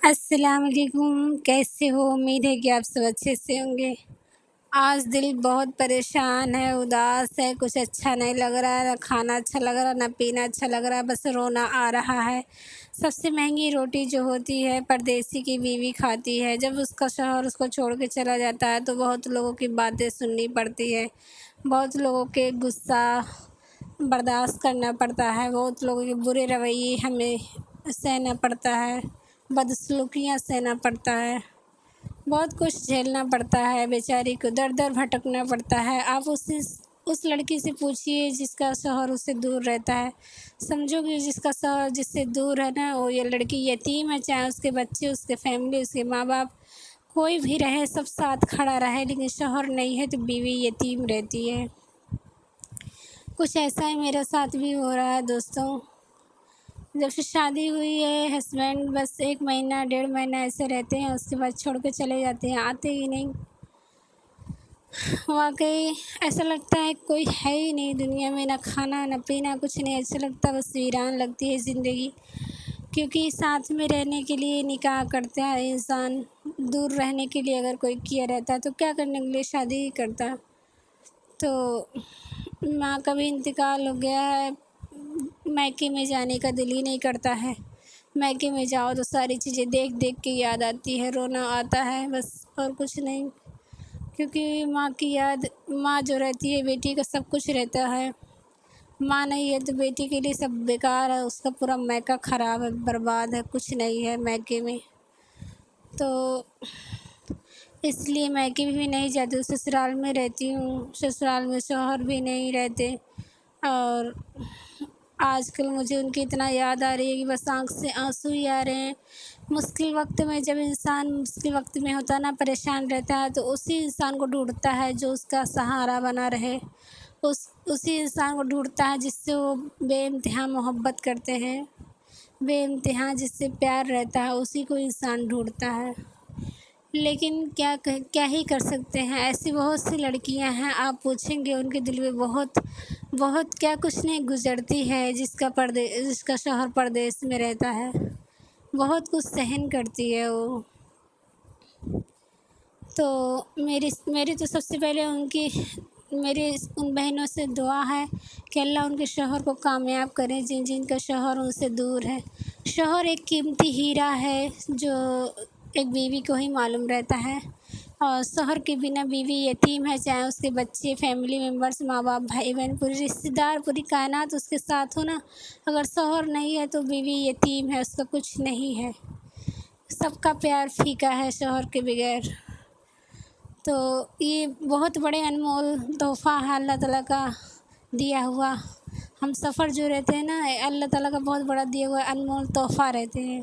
السلام علیکم، کیسے ہو؟ امید ہے کہ آپ سب اچھے سے ہوں گے۔ آج دل بہت پریشان ہے، اداس ہے، کچھ اچھا نہیں لگ رہا ہے، نہ کھانا اچھا لگ رہا ہے، نہ پینا اچھا لگ رہا ہے، بس رونا آ رہا ہے۔ سب سے مہنگی روٹی جو ہوتی ہے پردیسی کی بیوی کھاتی ہے۔ جب اس کا شوہر اس کو چھوڑ کے چلا جاتا ہے تو بہت لوگوں کی باتیں سننی پڑتی ہے، بہت لوگوں کے غصہ برداشت کرنا پڑتا ہے، بہت لوگوں کے برے رویے ہمیں سہنا پڑتا ہے، بدسلوکیاں سہنا پڑتا ہے، بہت کچھ جھیلنا پڑتا ہے، بیچاری کو در در بھٹکنا پڑتا ہے۔ آپ اس لڑکی سے پوچھیے جس کا شوہر اس سے دور رہتا ہے، سمجھو کہ جس کا شوہر جس سے دور ہے نا، وہ یہ لڑکی یتیم ہے، چاہے اس کے بچے، اس کے فیملی، اس کے ماں باپ کوئی بھی رہے، سب ساتھ کھڑا رہے، لیکن شوہر نہیں ہے تو بیوی یتیم رہتی ہے۔ کچھ ایسا ہی میرے ساتھ بھی ہو رہا ہے دوستوں۔ جب سے شادی ہوئی ہے، ہسبینڈ بس 1 مہینہ 1.5 مہینہ ایسے رہتے ہیں، اس کے بعد چھوڑ کے چلے جاتے ہیں، آتے ہی نہیں۔ واقعی ایسا لگتا ہے کوئی ہے ہی نہیں دنیا میں، نہ کھانا نہ پینا، کچھ نہیں اچھا لگتا، بس ویران لگتی ہے زندگی۔ کیونکہ ساتھ میں رہنے کے لیے نکاح کرتا ہے انسان، دور رہنے کے لیے اگر کوئی کیا رہتا ہے تو کیا کرنے کے لیے شادی ہی کرتا۔ تو ماں کا بھی انتقال ہو گیا ہے، میکے میں جانے کا دل ہی نہیں کرتا ہے۔ میکے میں جاؤ تو ساری چیزیں دیکھ دیکھ کے یاد آتی ہے، رونا آتا ہے، بس اور کچھ نہیں۔ کیونکہ ماں کی یاد، ماں جو رہتی ہے بیٹی کا سب کچھ رہتا ہے، ماں نہیں ہے تو بیٹی کے لیے سب بیکار ہے، اس کا پورا میکا خراب ہے، برباد ہے، کچھ نہیں ہے میکے میں۔ تو اس لیے میکے بھی نہیں جاتی ہوں، سسرال میں رہتی ہوں، سسرال میں شوہر بھی نہیں رہتے، اور آج کل مجھے ان کی اتنا یاد آ رہی ہے کہ بس آنکھ سے آنسو ہی آ رہے ہیں۔ مشکل وقت میں جب انسان مشکل وقت میں ہوتا ہے نا، پریشان رہتا ہے، تو اسی انسان کو ڈھونڈتا ہے جو اس کا سہارا بنا رہے، اسی انسان کو ڈھونڈتا ہے جس سے وہ بے انتہا محبت کرتے ہیں، بے انتہا جس سے پیار رہتا ہے، اسی کو انسان ڈھونڈتا ہے۔ لیکن کیا ہی کر سکتے ہیں، ایسی بہت سی لڑکیاں ہیں، آپ پوچھیں گے ان کے دل میں بہت بہت کیا کچھ نہیں گزرتی ہے، جس کا شوہر پردیس میں رہتا ہے، بہت کچھ سہن کرتی ہے وہ۔ تو میری تو سب سے پہلے میری ان بہنوں سے دعا ہے کہ اللہ ان کے شوہر کو کامیاب کریں، جن کا شوہر ان سے دور ہے۔ شوہر ایک قیمتی ہیرا ہے جو ایک بیوی کو ہی معلوم رہتا ہے، اور شوہر کے بنا بیوی یتیم ہے، چاہے اس کے بچے، فیملی ممبرس، ماں باپ، بھائی بہن، پورے رشتہ دار، پوری کائنات اس کے ساتھ ہو نا، اگر شوہر نہیں ہے تو بیوی یتیم ہے، اس کا کچھ نہیں ہے، سب کا پیار پھیکا ہے شوہر کے بغیر۔ تو یہ بہت بڑے انمول تحفہ ہے اللہ تعالیٰ کا دیا ہوا۔ ہم سفر جو رہتے ہیں نا، اللہ تعالیٰ کا بہت بڑا دیا ہوا انمول تحفہ رہتے ہیں،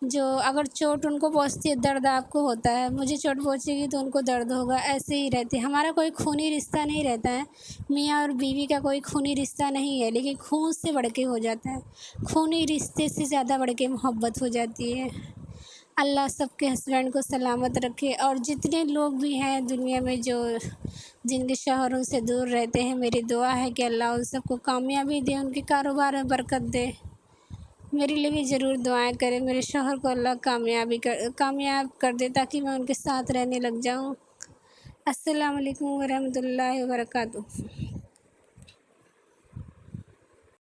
جو اگر چوٹ ان کو پہنچتی ہے، درد آپ کو ہوتا ہے، مجھے چوٹ پہنچے گی تو ان کو درد ہوگا، ایسے ہی رہتے ہیں۔ ہمارا کوئی خونی رشتہ نہیں رہتا ہے، میاں اور بیوی کا کوئی خونی رشتہ نہیں ہے، لیکن خون سے بڑھ کے ہو جاتا ہے، خونی رشتے سے زیادہ بڑھ کے محبت ہو جاتی ہے۔ اللہ سب کے ہسبینڈ کو سلامت رکھے، اور جتنے لوگ بھی ہیں دنیا میں جن کے شوہروں سے دور رہتے ہیں، میری دعا ہے کہ اللہ ان سب کو کامیابی دے، ان کے کاروبار میں برکت دے۔ میرے لیے بھی ضرور دعائیں کریں، میرے شوہر کو اللہ کامیاب کر دے تاکہ میں ان کے ساتھ رہنے لگ جاؤں۔ السلام علیکم ورحمۃ اللہ وبرکاتہ۔